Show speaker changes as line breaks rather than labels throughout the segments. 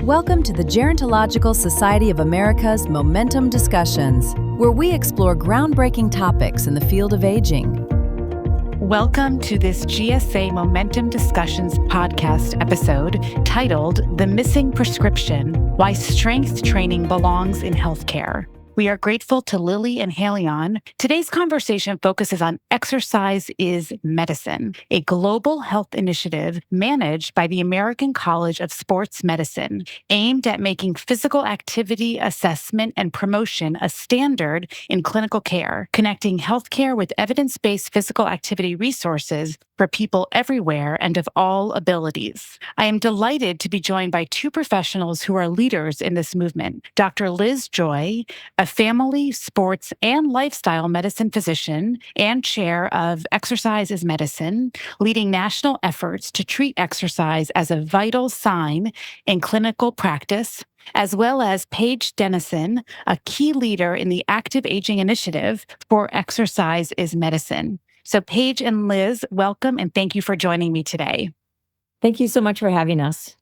Welcome to the Gerontological Society of America's Momentum Discussions, where we explore groundbreaking topics in the field of aging.
Welcome to this GSA Momentum Discussions Podcast episode titled The Missing Prescription: Why Strength Training Belongs in Healthcare. We are grateful to Lilly and Haleon. Today's conversation focuses on Exercise is Medicine, a global health initiative managed by the American College of Sports Medicine, aimed at making physical activity assessment and promotion a standard in clinical care, connecting healthcare with evidence-based physical activity resources for people everywhere and of all abilities. I am delighted to be joined by two professionals who are leaders in this movement: Dr. Liz Joy, a family, sports, and lifestyle medicine physician and chair of Exercise is Medicine, leading national efforts to treat exercise as a vital sign in clinical practice, as well as Paige Denison, a key leader in the Active Aging Initiative for Exercise is Medicine. So Paige and Liz, welcome and thank you for joining me today.
Thank you so much for having us.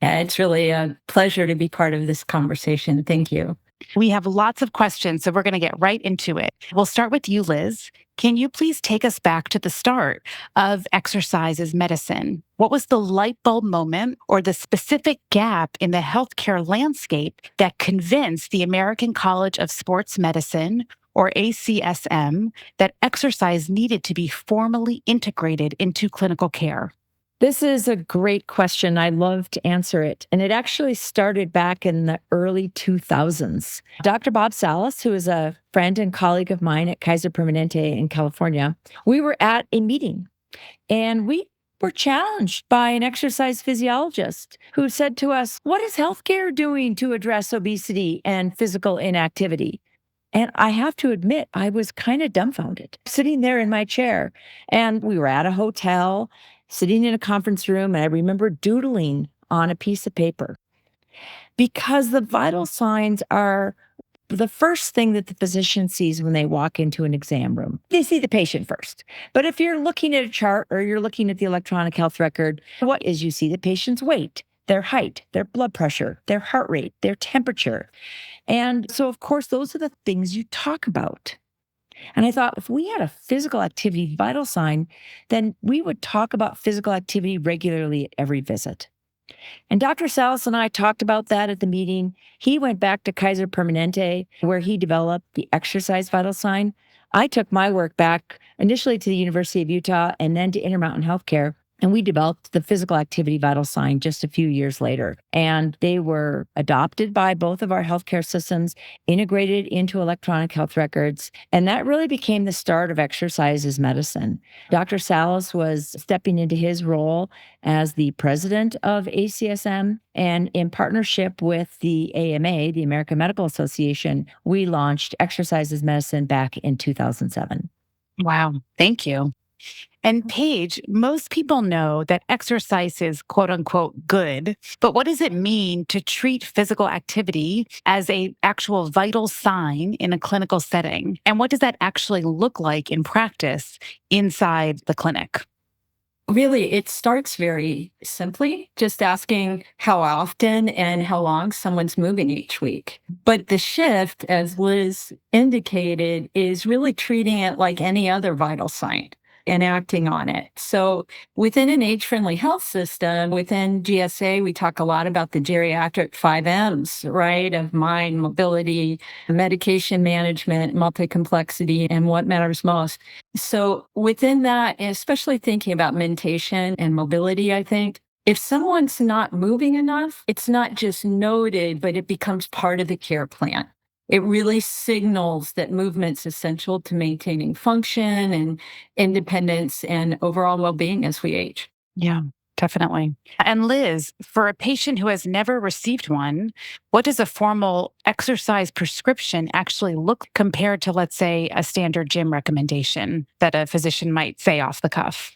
Yeah, it's really a pleasure to be part of this conversation. Thank you.
We have lots of questions, so we're going to get right into it. We'll start with you, Liz. Can you please take us back to the start of Exercise is Medicine? What was the light bulb moment or the specific gap in the healthcare landscape that convinced the American College of Sports Medicine, or ACSM, that exercise needed to be formally integrated into clinical care?
This is a great question. I love to answer it. And it actually started back in the early 2000s. Dr. Bob Salas, who is a friend and colleague of mine at Kaiser Permanente in California, we were at a meeting and we were challenged by an exercise physiologist who said to us, "What is healthcare doing to address obesity and physical inactivity?" And I have to admit, I was kind of dumbfounded, sitting there in my chair. And we were at a hotel, sitting in a conference room, and I remember doodling on a piece of paper. Because the vital signs are the first thing that the physician sees when they walk into an exam room. They see the patient first. But if you're looking at a chart or you're looking at the electronic health record, what is you see the patient's weight, their height, their blood pressure, their heart rate, their temperature. And so, of course, those are the things you talk about. And I thought, if we had a physical activity vital sign, then we would talk about physical activity regularly at every visit. And Dr. Salas and I talked about that at the meeting. He went back to Kaiser Permanente, where he developed the exercise vital sign. I took my work back initially to the University of Utah and then to Intermountain Healthcare. And we developed the physical activity vital sign just a few years later. And they were adopted by both of our healthcare systems, integrated into electronic health records. And that really became the start of Exercise is Medicine. Dr. Salas was stepping into his role as the president of ACSM. And in partnership with the AMA, the American Medical Association, we launched Exercise is Medicine back in 2007.
Wow, thank you. And Paige, most people know that exercise is quote unquote good, but what does it mean to treat physical activity as an actual vital sign in a clinical setting? And what does that actually look like in practice inside the clinic?
Really, it starts very simply, just asking how often and how long someone's moving each week. But the shift, as Liz indicated, is really treating it like any other vital sign and acting on it. So within an age-friendly health system, within GSA, we talk a lot about the geriatric 5Ms, right, of mind, mobility, medication management, multi-complexity, and what matters most. So within that, especially thinking about mentation and mobility, I think, if someone's not moving enough, it's not just noted, but it becomes part of the care plan. It really signals that movement's essential to maintaining function and independence and overall well-being as we age.
Yeah, definitely. And Liz, for a patient who has never received one, what does a formal exercise prescription actually look compared to, let's say, a standard gym recommendation that a physician might say off the cuff?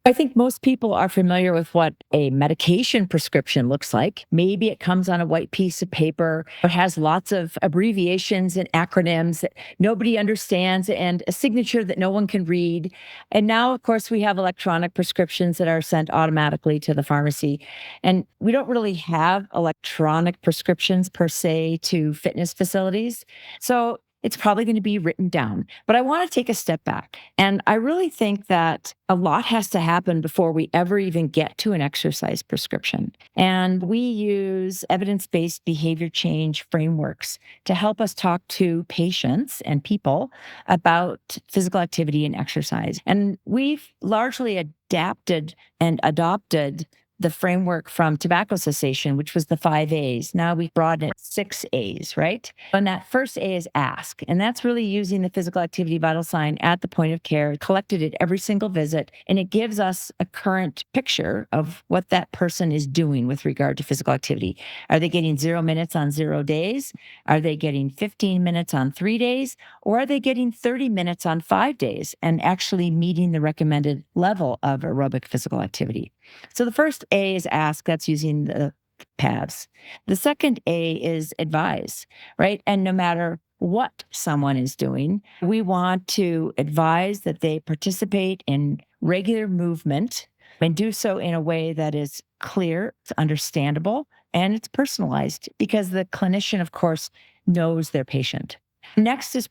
I think most people are familiar with what a medication prescription looks like. Maybe it comes on a white piece of paper. It has lots of abbreviations and acronyms that nobody understands and a signature that no one can read. And now, of course, we have electronic prescriptions that are sent automatically to the pharmacy. And we don't really have electronic prescriptions per se to fitness facilities. So it's probably going to be written down. But I want to take a step back. And I really think that a lot has to happen before we ever even get to an exercise prescription. And we use evidence-based behavior change frameworks to help us talk to patients and people about physical activity and exercise. And we've largely adapted and adopted the framework from tobacco cessation, which was the 5 A's. Now we've broadened it 6 A's, right? And that first A is ask. And that's really using the physical activity vital sign at the point of care, collected at every single visit. And it gives us a current picture of what that person is doing with regard to physical activity. Are they getting 0 minutes on 0 days? Are they getting 15 minutes on 3 days? Or are they getting 30 minutes on 5 days and actually meeting the recommended level of aerobic physical activity? So the first A is ask, that's using the PAVs. The second A is advise, right? And no matter what someone is doing, we want to advise that they participate in regular movement and do so in a way that is clear, it's understandable, and it's personalized because the clinician, of course, knows their patient. Next is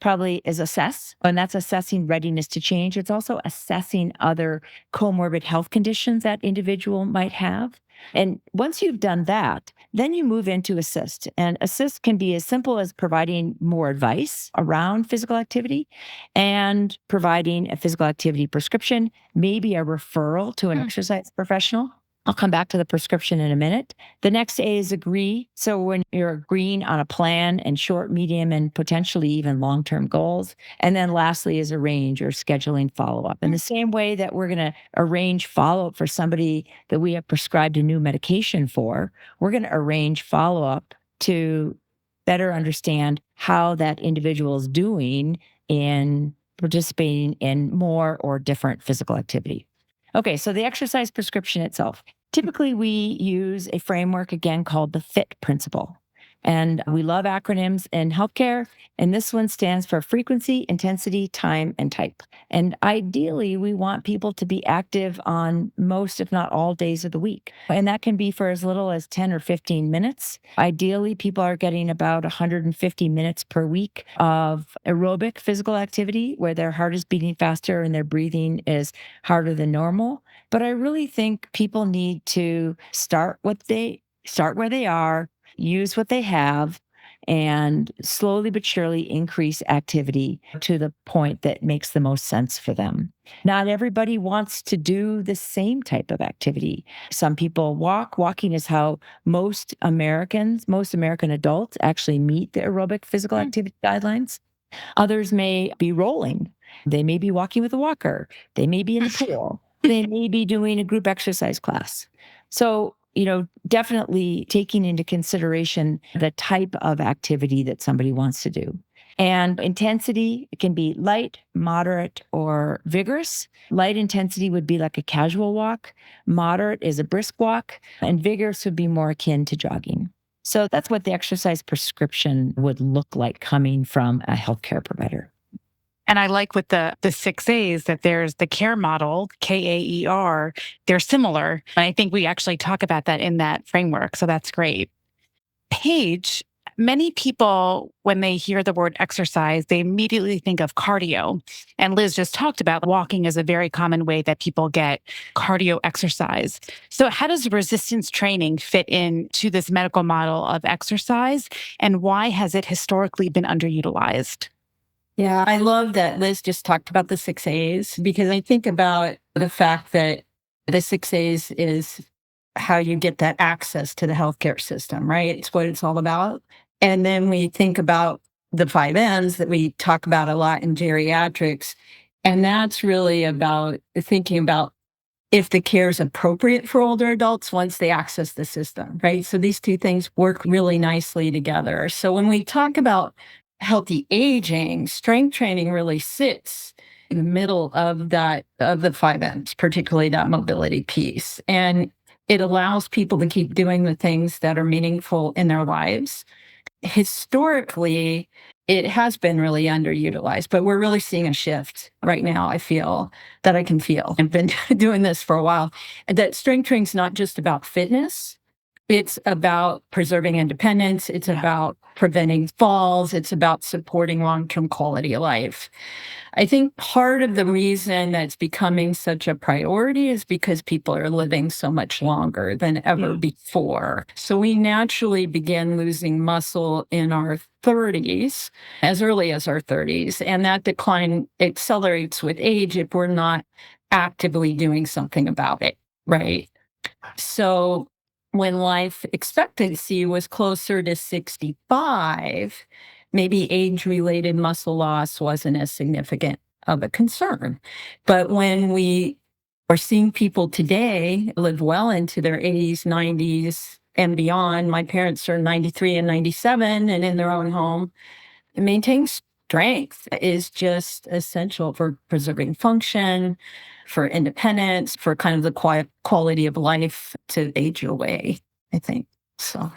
assess, and that's assessing readiness to change. It's also assessing other comorbid health conditions that individual might have. And once you've done that, then you move into assist. And assist can be as simple as providing more advice around physical activity and providing a physical activity prescription, maybe a referral to an exercise professional. I'll come back to the prescription in a minute. The next A is agree. So when you're agreeing on a plan and short, medium, and potentially even long-term goals. And then lastly is arrange or scheduling follow-up. In the same way that we're going to arrange follow-up for somebody that we have prescribed a new medication for, we're going to arrange follow-up to better understand how that individual is doing in participating in more or different physical activity. Okay, so the exercise prescription itself. Typically, we use a framework, again, called the FIT principle. And we love acronyms in healthcare. And this one stands for frequency, intensity, time, and type. And ideally, we want people to be active on most, if not all, days of the week. And that can be for as little as 10 or 15 minutes. Ideally, people are getting about 150 minutes per week of aerobic physical activity where their heart is beating faster and their breathing is harder than normal. But I really think people need to start where they are, use what they have, and slowly but surely increase activity to the point that makes the most sense for them. Not everybody wants to do the same type of activity. Some people walk. Walking is how most American adults actually meet the aerobic physical activity guidelines. Others may be rolling. They may be walking with a walker. They may be in the pool. They may be doing a group exercise class. So, definitely taking into consideration the type of activity that somebody wants to do. And intensity, it can be light, moderate, or vigorous. Light intensity would be like a casual walk. Moderate is a brisk walk. And vigorous would be more akin to jogging. So that's what the exercise prescription would look like coming from a healthcare provider.
And I like with the 6 A's that there's the CARE model, KAER, they're similar. And I think we actually talk about that in that framework. So that's great. Paige, many people, when they hear the word exercise, they immediately think of cardio. And Liz just talked about walking as a very common way that people get cardio exercise. So how does resistance training fit into this medical model of exercise? And why has it historically been underutilized?
Yeah, I love that Liz just talked about the 6 A's because I think about the fact that the 6 A's is how you get that access to the healthcare system, right? It's what it's all about. And then we think about the 5 M's that we talk about a lot in geriatrics. And that's really about thinking about if the care is appropriate for older adults once they access the system, right? So these two things work really nicely together. So when we talk about healthy aging, strength training really sits in the middle of that, of the 5Ms, particularly that mobility piece. And it allows people to keep doing the things that are meaningful in their lives. Historically, it has been really underutilized, but we're really seeing a shift right now. I feel that I can feel. I've been doing this for a while. That strength training is not just about fitness. It's about preserving independence. It's about preventing falls. It's about supporting long-term quality of life. I think part of the reason that's becoming such a priority is because people are living so much longer than ever before. So we naturally begin losing muscle in our 30s, as early as our 30s. And that decline accelerates with age if we're not actively doing something about it, right? So when life expectancy was closer to 65, maybe age-related muscle loss wasn't as significant of a concern. But when we are seeing people today live well into their 80s, 90s, and beyond, my parents are 93 and 97 and in their own home, maintaining strength is just essential for preserving function, for independence, for kind of the quiet quality of life to age your way, I think. So,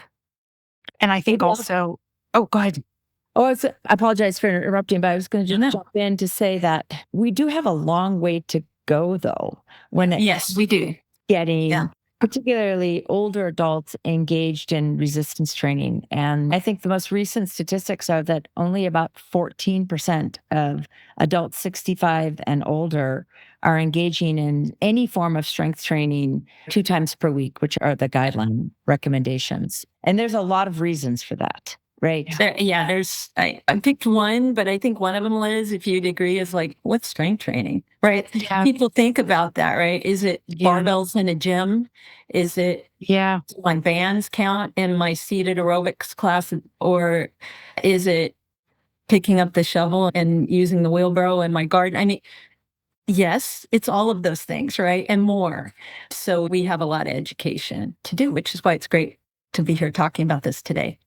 And I think also, oh, go ahead.
Oh, I apologize for interrupting, but I was going to just jump in to say that we do have a long way to go, though, when
yes, we do.
Getting particularly older adults engaged in resistance training. And I think the most recent statistics are that only about 14% of adults 65 and older are engaging in any form of strength training 2 times per week, which are the guideline recommendations. And there's a lot of reasons for that. Right.
I picked one, but I think one of them, Liz, if you'd agree, is like, what's strength training? Right. Yeah. People think about that, right? Is it barbells in a gym? Is it my bands count in my seated aerobics class? Or is it picking up the shovel and using the wheelbarrow in my garden? I mean, yes, it's all of those things, right? And more. So we have a lot of education to do, which is why it's great to be here talking about this today.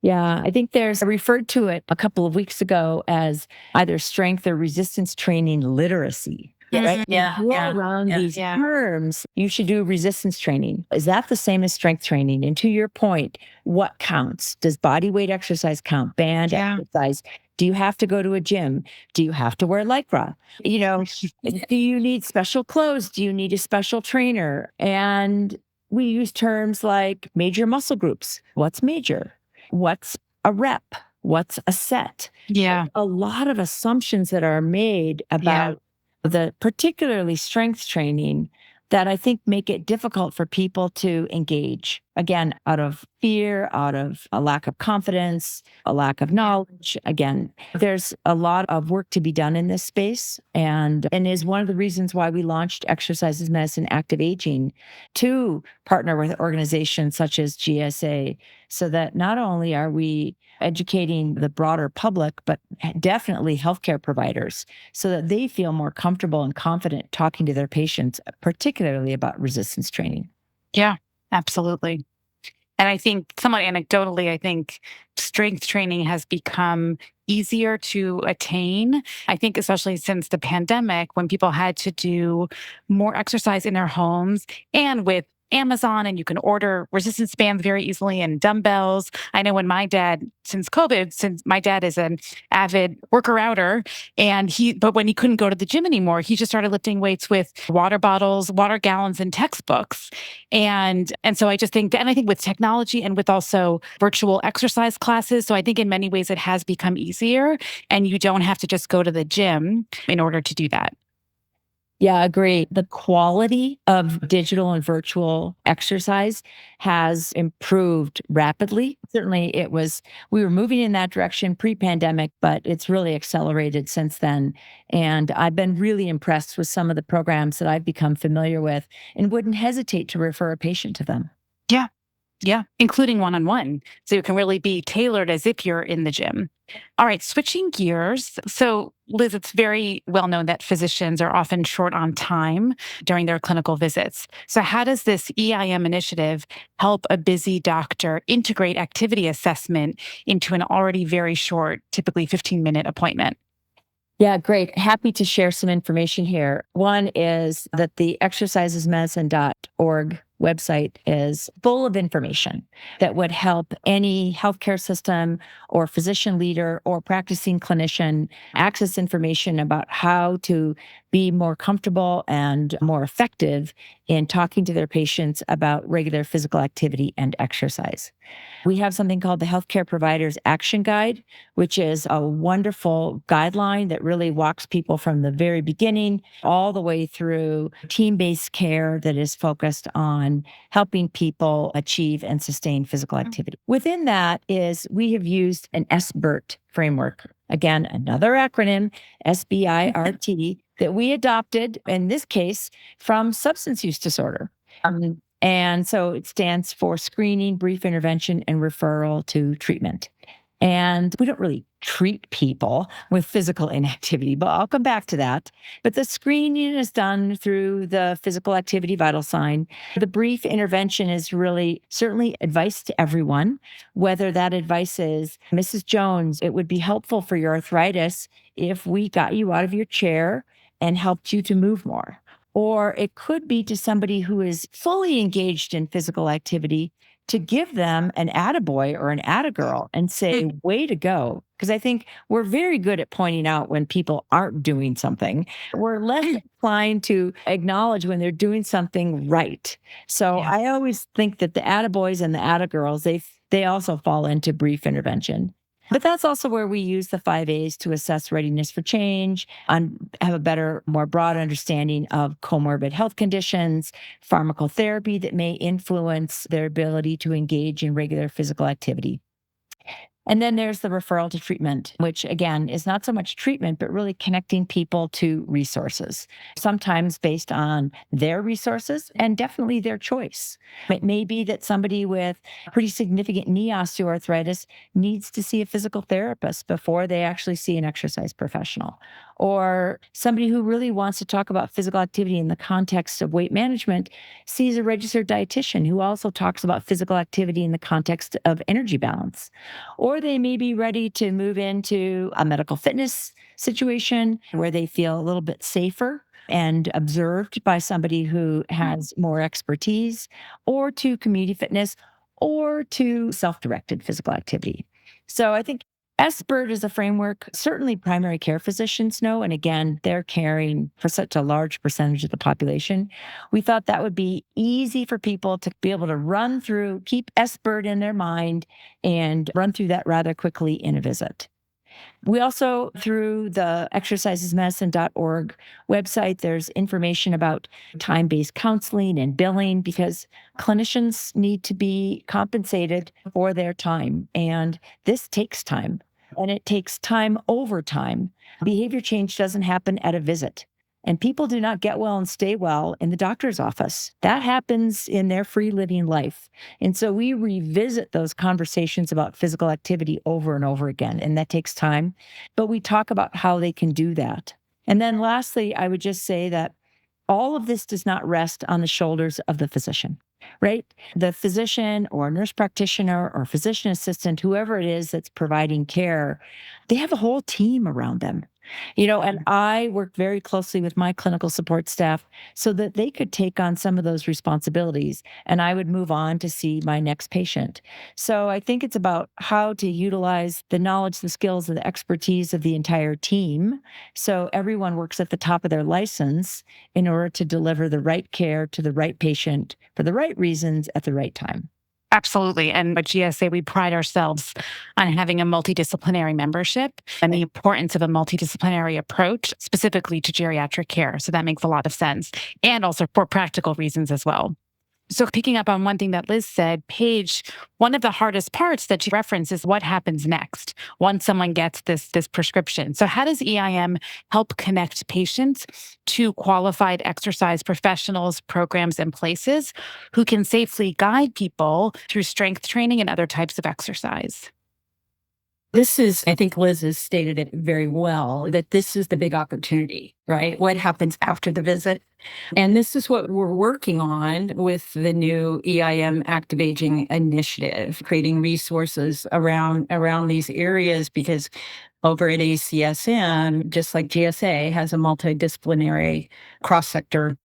Yeah, I think I referred to it a couple of weeks ago as either strength or resistance training literacy. Right? Around these terms, you should do resistance training. Is that the same as strength training? And to your point, what counts? Does body weight exercise count? Band exercise? Do you have to go to a gym? Do you have to wear Lycra? Do you need special clothes? Do you need a special trainer? And we use terms like major muscle groups. What's major? What's a rep? What's a set?
Yeah.
A lot of assumptions that are made about the particularly strength training that I think make it difficult for people to engage. Again, out of fear, out of a lack of confidence, a lack of knowledge. Again, there's a lot of work to be done in this space and is one of the reasons why we launched Exercise is Medicine Active Aging to partner with organizations such as GSA so that not only are we educating the broader public, but definitely healthcare providers so that they feel more comfortable and confident talking to their patients, particularly about resistance training.
Yeah, absolutely. And I think somewhat anecdotally, I think strength training has become easier to attain. I think especially since the pandemic, when people had to do more exercise in their homes and with Amazon, and you can order resistance bands very easily and dumbbells. I know when my dad, since my dad is an avid worker-outer, but when he couldn't go to the gym anymore, he just started lifting weights with water bottles, water gallons, and textbooks. And so I just think, and I think with technology and with also virtual exercise classes, so I think in many ways it has become easier and you don't have to just go to the gym in order to do that.
Yeah, I agree. The quality of digital and virtual exercise has improved rapidly. Certainly we were moving in that direction pre-pandemic, but it's really accelerated since then. And I've been really impressed with some of the programs that I've become familiar with and wouldn't hesitate to refer a patient to them.
Yeah, including one-on-one. So it can really be tailored as if you're in the gym. All right, switching gears. So Liz, it's very well known that physicians are often short on time during their clinical visits. So how does this EIM initiative help a busy doctor integrate activity assessment into an already very short, typically 15-minute appointment?
Yeah, great. Happy to share some information here. One is that the exercisesmedicine.org website is full of information that would help any healthcare system or physician leader or practicing clinician access information about how to be more comfortable and more effective in talking to their patients about regular physical activity and exercise. We have something called the Healthcare Providers Action Guide, which is a wonderful guideline that really walks people from the very beginning all the way through team-based care that is focused on helping people achieve and sustain physical activity. Within that is we have used an SBIRT framework. Again, another acronym, SBIRT, that we adopted, in this case, from substance use disorder. And so it stands for screening, brief intervention, and referral to treatment. And we don't really treat people with physical inactivity, but I'll come back to that. But the screening is done through the physical activity vital sign. The brief intervention is really certainly advice to everyone, whether that advice is, Mrs. Jones, it would be helpful for your arthritis if we got you out of your chair and helped you to move more. Or it could be to somebody who is fully engaged in physical activity to give them an attaboy or an attagirl and say, way to go. Because I think we're very good at pointing out when people aren't doing something. We're less inclined to acknowledge when they're doing something right. So I always think that the attaboys and the attagirls, they also fall into brief intervention. But that's also where we use the 5 A's to assess readiness for change, and have a better, more broad understanding of comorbid health conditions, pharmacotherapy that may influence their ability to engage in regular physical activity. And then there's the referral to treatment, which again is not so much treatment, but really connecting people to resources, sometimes based on their resources and definitely their choice. It may be that somebody with pretty significant knee osteoarthritis needs to see a physical therapist before they actually see an exercise professional. Or somebody who really wants to talk about physical activity in the context of weight management sees a registered dietitian who also talks about physical activity in the context of energy balance. Or they may be ready to move into a medical fitness situation where they feel a little bit safer and observed by somebody who has more expertise, or to community fitness, or to self-directed physical activity. So I think SBIRT is a framework certainly primary care physicians know, and again, they're caring for such a large percentage of the population. We thought that would be easy for people to be able to run through, keep SBIRT in their mind, and run through that rather quickly in a visit. We also, through the exercisesmedicine.org website, there's information about time-based counseling and billing, because clinicians need to be compensated for their time. And this takes time, and it takes time over time. Behavior change doesn't happen at a visit. And people do not get well and stay well in the doctor's office. That happens in their free living life. And so we revisit those conversations about physical activity over and over again, and that takes time. But we talk about how they can do that. And then lastly, I would just say that all of this does not rest on the shoulders of the physician, right? The physician or nurse practitioner or physician assistant, whoever it is that's providing care, they have a whole team around them. And I work very closely with my clinical support staff so that they could take on some of those responsibilities, and I would move on to see my next patient. So I think it's about how to utilize the knowledge, the skills, and the expertise of the entire team so everyone works at the top of their license in order to deliver the right care to the right patient for the right reasons at the right time.
Absolutely. And at GSA, we pride ourselves on having a multidisciplinary membership and the importance of a multidisciplinary approach specifically to geriatric care. So that makes a lot of sense. And also for practical reasons as well. So picking up on one thing that Liz said, Paige, one of the hardest parts that she referenced is what happens next once someone gets this prescription. So how does EIM help connect patients to qualified exercise professionals, programs, and places who can safely guide people through strength training and other types of exercise?
This is, I think Liz has stated it very well, that this is the big opportunity, right? What happens after the visit? And this is what we're working on with the new EIM Active Aging Initiative, creating resources around these areas, because over at ACSM, just like GSA has a multidisciplinary cross-sector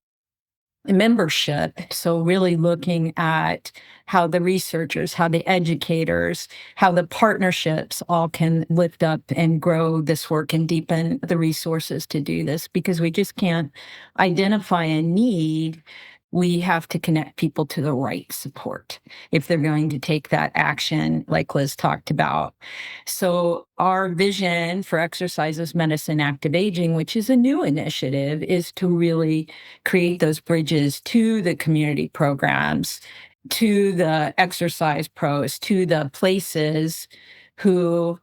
membership. So really looking at how the researchers, how the educators, how the partnerships all can lift up and grow this work and deepen the resources to do this, because we just can't identify a need. We have to connect people to the right support if they're going to take that action, like Liz talked about. So our vision for Exercises, Medicine, Active Aging, which is a new initiative, is to really create those bridges to the community programs, to the exercise pros, to the places who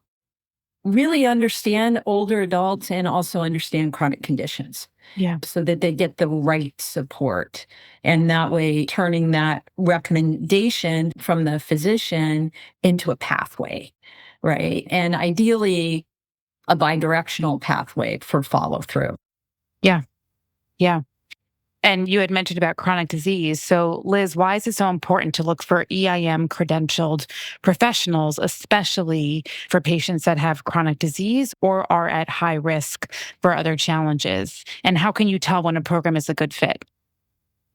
really understand older adults and also understand chronic conditions.
Yeah.
So that they get the right support. And that way, turning that recommendation from the physician into a pathway, right? And ideally, a bidirectional pathway for follow through.
Yeah. Yeah. And you had mentioned about chronic disease. So, Liz, why is it so important to look for EIM credentialed professionals, especially for patients that have chronic disease or are at high risk for other challenges? And how can you tell when a program is a good fit?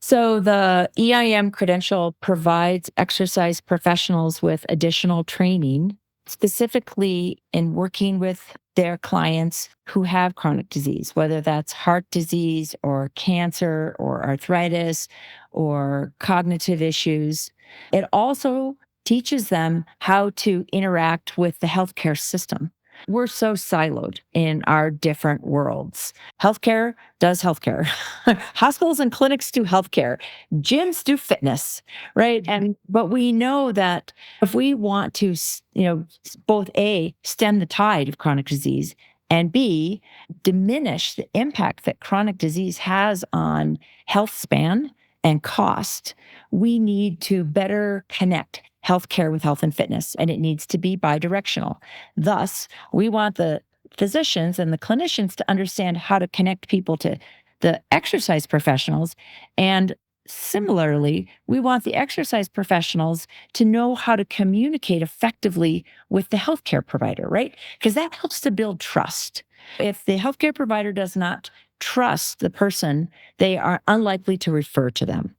So the EIM credential provides exercise professionals with additional training, specifically in working with their clients who have chronic disease, whether that's heart disease or cancer or arthritis or cognitive issues. It also teaches them how to interact with the healthcare system. We're so siloed in our different worlds. Healthcare does healthcare. Hospitals and clinics do healthcare. Gyms do fitness, right? But we know that if we want to, both A, stem the tide of chronic disease, and B, diminish the impact that chronic disease has on health span and cost, we need to better connect healthcare with health and fitness, and it needs to be bidirectional. Thus, we want the physicians and the clinicians to understand how to connect people to the exercise professionals. And similarly, we want the exercise professionals to know how to communicate effectively with the healthcare provider, right? Because that helps to build trust. If the healthcare provider does not trust the person, they are unlikely to refer to them.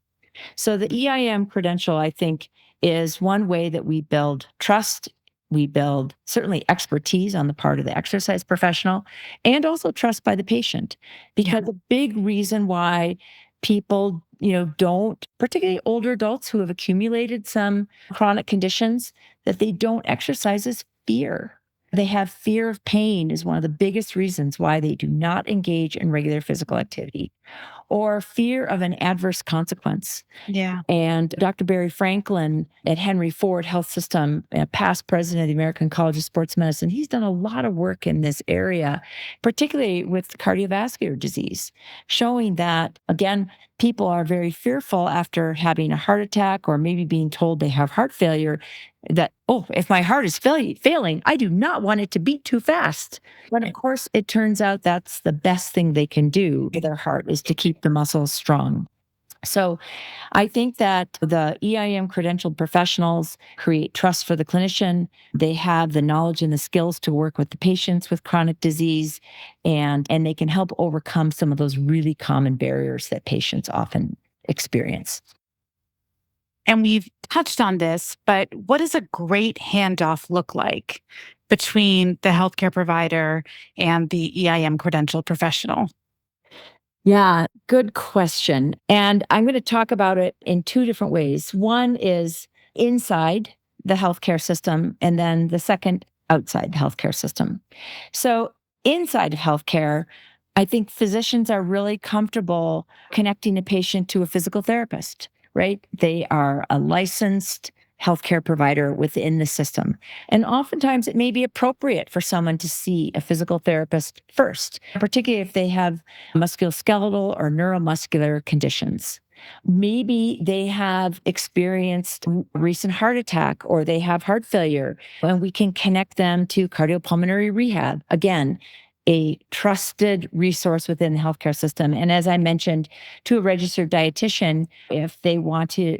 So the EIM credential, I think, is one way that we build trust. We build certainly expertise on the part of the exercise professional and also trust by the patient. Because a big reason why people, don't, particularly older adults who have accumulated some chronic conditions, that they don't exercise is fear. They have fear of pain is one of the biggest reasons why they do not engage in regular physical activity, or fear of an adverse consequence.
Yeah.
And Dr. Barry Franklin at Henry Ford Health System, past president of the American College of Sports Medicine, he's done a lot of work in this area, particularly with cardiovascular disease, showing that, again, people are very fearful after having a heart attack or maybe being told they have heart failure that, if my heart is failing, I do not want it to beat too fast. But of course, it turns out that's the best thing they can do to their heart is to keep the muscles strong. So I think that the EIM credentialed professionals create trust for the clinician. They have the knowledge and the skills to work with the patients with chronic disease, and they can help overcome some of those really common barriers that patients often experience.
And we've touched on this, but what does a great handoff look like between the healthcare provider and the EIM credentialed professional?
Yeah, good question. And I'm going to talk about it in two different ways. One is inside the healthcare system, and then the second, outside the healthcare system. So inside of healthcare, I think physicians are really comfortable connecting a patient to a physical therapist, right? They are a licensed healthcare provider within the system. And oftentimes it may be appropriate for someone to see a physical therapist first, particularly if they have musculoskeletal or neuromuscular conditions. Maybe they have experienced recent heart attack or they have heart failure, and we can connect them to cardiopulmonary rehab. Again, a trusted resource within the healthcare system. And as I mentioned, to a registered dietitian, if they want to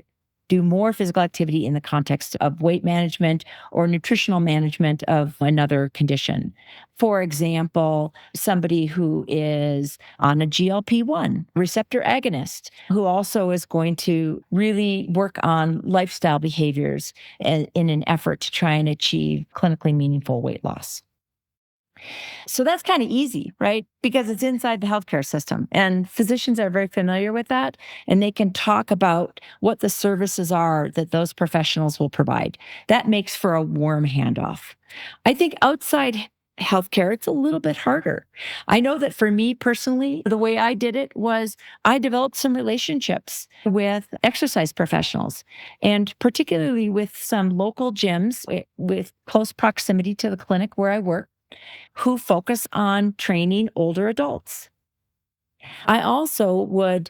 do more physical activity in the context of weight management or nutritional management of another condition. For example, somebody who is on a GLP-1 receptor agonist, who also is going to really work on lifestyle behaviors in an effort to try and achieve clinically meaningful weight loss. So that's kind of easy, right? Because it's inside the healthcare system and physicians are very familiar with that and they can talk about what the services are that those professionals will provide. That makes for a warm handoff. I think outside healthcare, it's a little bit harder. I know that for me personally, the way I did it was I developed some relationships with exercise professionals and particularly with some local gyms with close proximity to the clinic where I work, who focus on training older adults. I also would,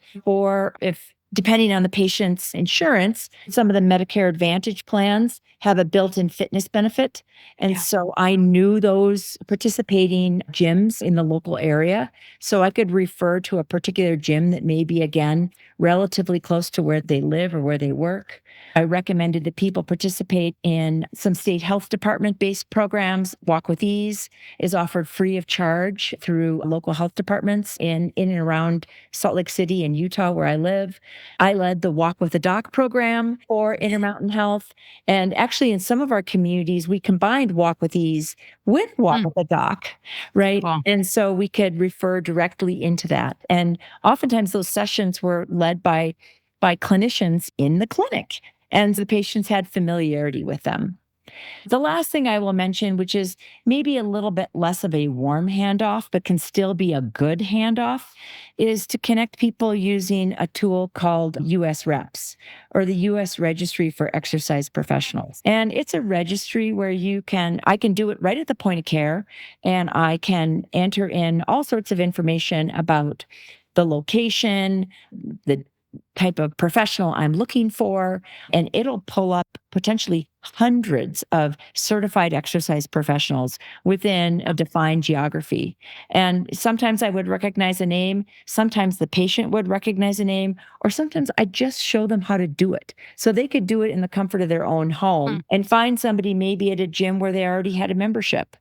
depending on the patient's insurance, some of the Medicare Advantage plans have a built-in fitness benefit. And so I knew those participating gyms in the local area. So I could refer to a particular gym that may be, again, relatively close to where they live or where they work. I recommended that people participate in some state health department-based programs. Walk with Ease is offered free of charge through local health departments in and around Salt Lake City and Utah, where I live. I led the Walk with a Doc program for Intermountain Health. And actually, in some of our communities, we combined Walk with Ease with Walk with a Doc, right? Wow. And so we could refer directly into that. And oftentimes those sessions were led by clinicians in the clinic, and the patients had familiarity with them. The last thing I will mention, which is maybe a little bit less of a warm handoff, but can still be a good handoff, is to connect people using a tool called US Reps, or the US Registry for Exercise Professionals. And it's a registry where I can do it right at the point of care, and I can enter in all sorts of information about the location, the type of professional I'm looking for, and it'll pull up potentially hundreds of certified exercise professionals within a defined geography. And sometimes I would recognize a name, sometimes the patient would recognize a name, or sometimes I just show them how to do it. So they could do it in the comfort of their own home and find somebody maybe at a gym where they already had a membership.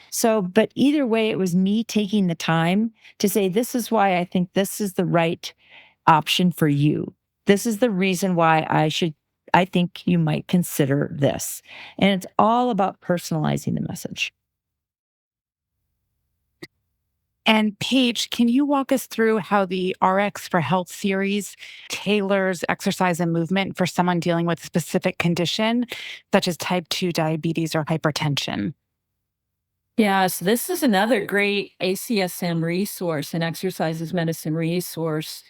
So, but either way, it was me taking the time to say, this is why I think this is the right option for you. This is the reason why I think you might consider this. And it's all about personalizing the message.
And Paige, can you walk us through how the RX for Health series tailors exercise and movement for someone dealing with a specific condition, such as type 2 diabetes or hypertension?
Yes, this is another great ACSM resource, an exercises medicine resource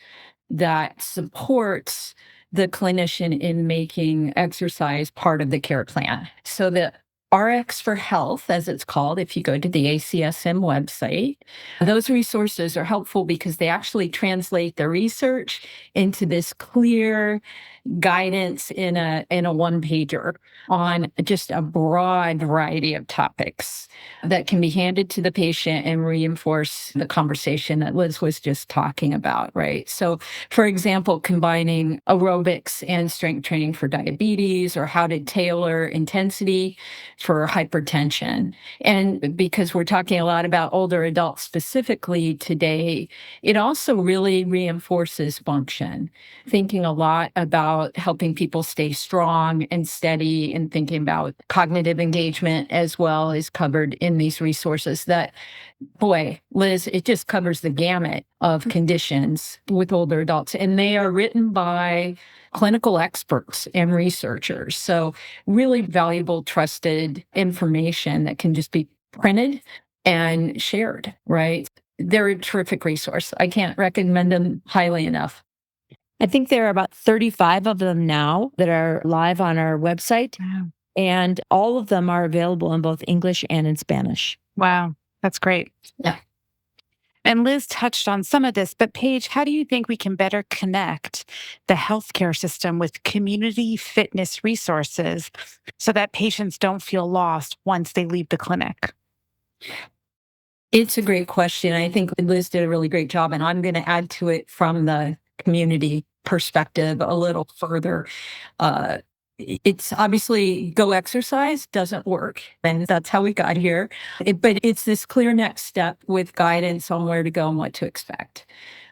that supports the clinician in making exercise part of the care plan. So the RX for Health, as it's called, if you go to the ACSM website, those resources are helpful because they actually translate the research into this clear guidance in a one-pager on just a broad variety of topics that can be handed to the patient and reinforce the conversation that Liz was just talking about, right? So, for example, combining aerobics and strength training for diabetes, or how to tailor intensity for hypertension. And because we're talking a lot about older adults specifically today, it also really reinforces function, thinking a lot about helping people stay strong and steady, and thinking about cognitive engagement as well is covered in these resources that, boy, Liz, it just covers the gamut of conditions with older adults. And they are written by clinical experts and researchers. So really valuable, trusted information that can just be printed and shared, right? They're a terrific resource. I can't recommend them highly enough.
I think there are about 35 of them now that are live on our website. Wow. And all of them are available in both English and in Spanish.
Wow, that's great.
Yeah.
And Liz touched on some of this, but Paige, how do you think we can better connect the healthcare system with community fitness resources so that patients don't feel lost once they leave the clinic?
It's a great question. I think Liz did a really great job, and I'm going to add to it from the community perspective a little further. It's obviously go exercise doesn't work, and that's how we got here. But it's this clear next step with guidance on where to go and what to expect,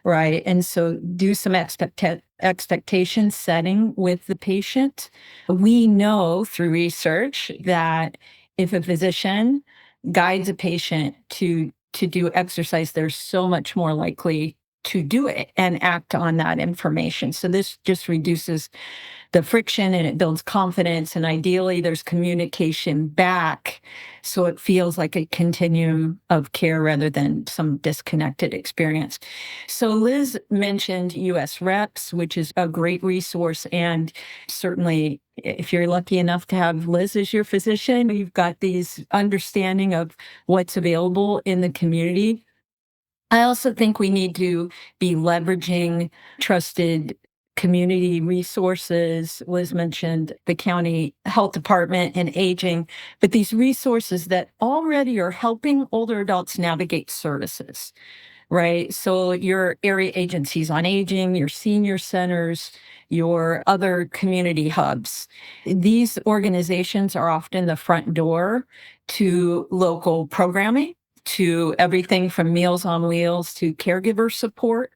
right? And so do some expectation setting with the patient. We know through research that if a physician guides a patient to do exercise, they're so much more likely to do it and act on that information. So this just reduces the friction and it builds confidence. And ideally, there's communication back. So it feels like a continuum of care rather than some disconnected experience. So Liz mentioned US Reps, which is a great resource. And certainly, if you're lucky enough to have Liz as your physician, you've got these understanding of what's available in the community. I also think we need to be leveraging trusted community resources. Liz mentioned the county health department and aging, but these resources that already are helping older adults navigate services, right? So your area agencies on aging, your senior centers, your other community hubs. These organizations are often the front door to local programming, to everything from Meals on Wheels to caregiver support.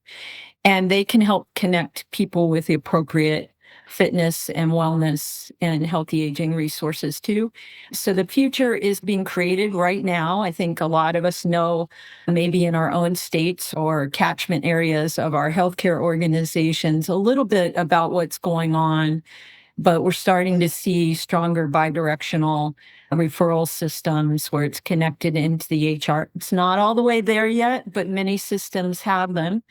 And they can help connect people with the appropriate fitness and wellness and healthy aging resources too. So the future is being created right now. I think a lot of us know, maybe in our own states or catchment areas of our healthcare organizations, a little bit about what's going on, but we're starting to see stronger bidirectional referral systems where it's connected into the EHR. It's not all the way there yet, but many systems have them,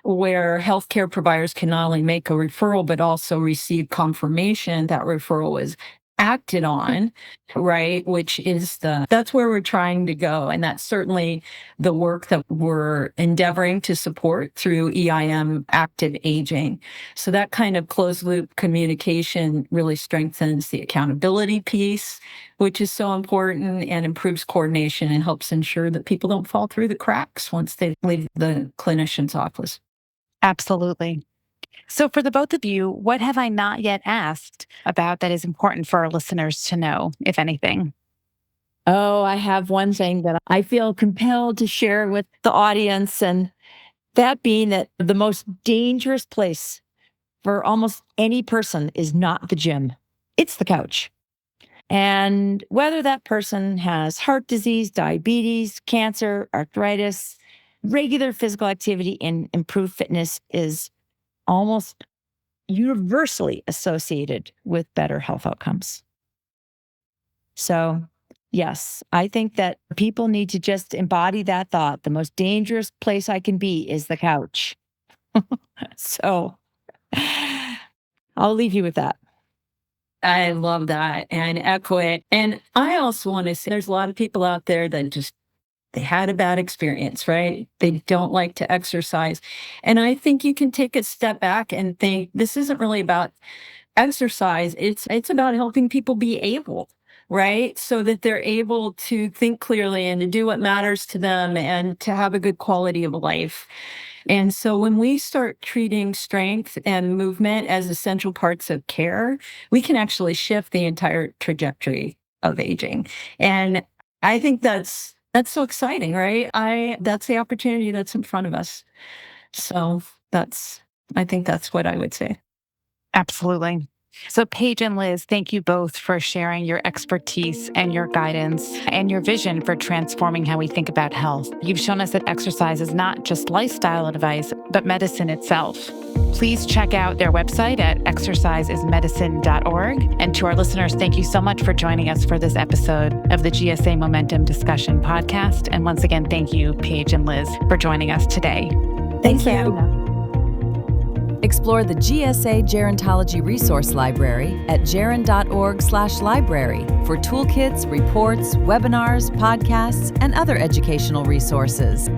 where healthcare providers can not only make a referral, but also receive confirmation that referral was acted on, right? That's where we're trying to go. And that's certainly the work that we're endeavoring to support through EIM Active Aging. So that kind of closed loop communication really strengthens the accountability piece, which is so important, and improves coordination and helps ensure that people don't fall through the cracks once they leave the clinician's office.
Absolutely. So for the both of you, what have I not yet asked about that is important for our listeners to know, if anything?
Oh, I have one thing that I feel compelled to share with the audience, and that being that the most dangerous place for almost any person is not the gym. It's the couch. And whether that person has heart disease, diabetes, cancer, arthritis, regular physical activity and improved fitness is almost universally associated with better health outcomes. So, yes, I think that people need to just embody that thought. The most dangerous place I can be is the couch. So, I'll leave you with that.
I love that and echo it. And I also want to say there's a lot of people out there that they had a bad experience, right? They don't like to exercise. And I think you can take a step back and think, this isn't really about exercise. It's about helping people be able, right? So that they're able to think clearly and to do what matters to them and to have a good quality of life. And so when we start treating strength and movement as essential parts of care, we can actually shift the entire trajectory of aging. And I think that's so exciting, right? That's the opportunity that's in front of us. So I think that's what I would say.
Absolutely. So Paige and Liz, thank you both for sharing your expertise and your guidance and your vision for transforming how we think about health. You've shown us that exercise is not just lifestyle advice, but medicine itself. Please check out their website at exerciseismedicine.org. And to our listeners, thank you so much for joining us for this episode of the GSA Momentum Discussion Podcast. And once again, thank you, Paige and Liz, for joining us today.
Thank you.
Explore the GSA Gerontology Resource Library at geron.org/library for toolkits, reports, webinars, podcasts, and other educational resources.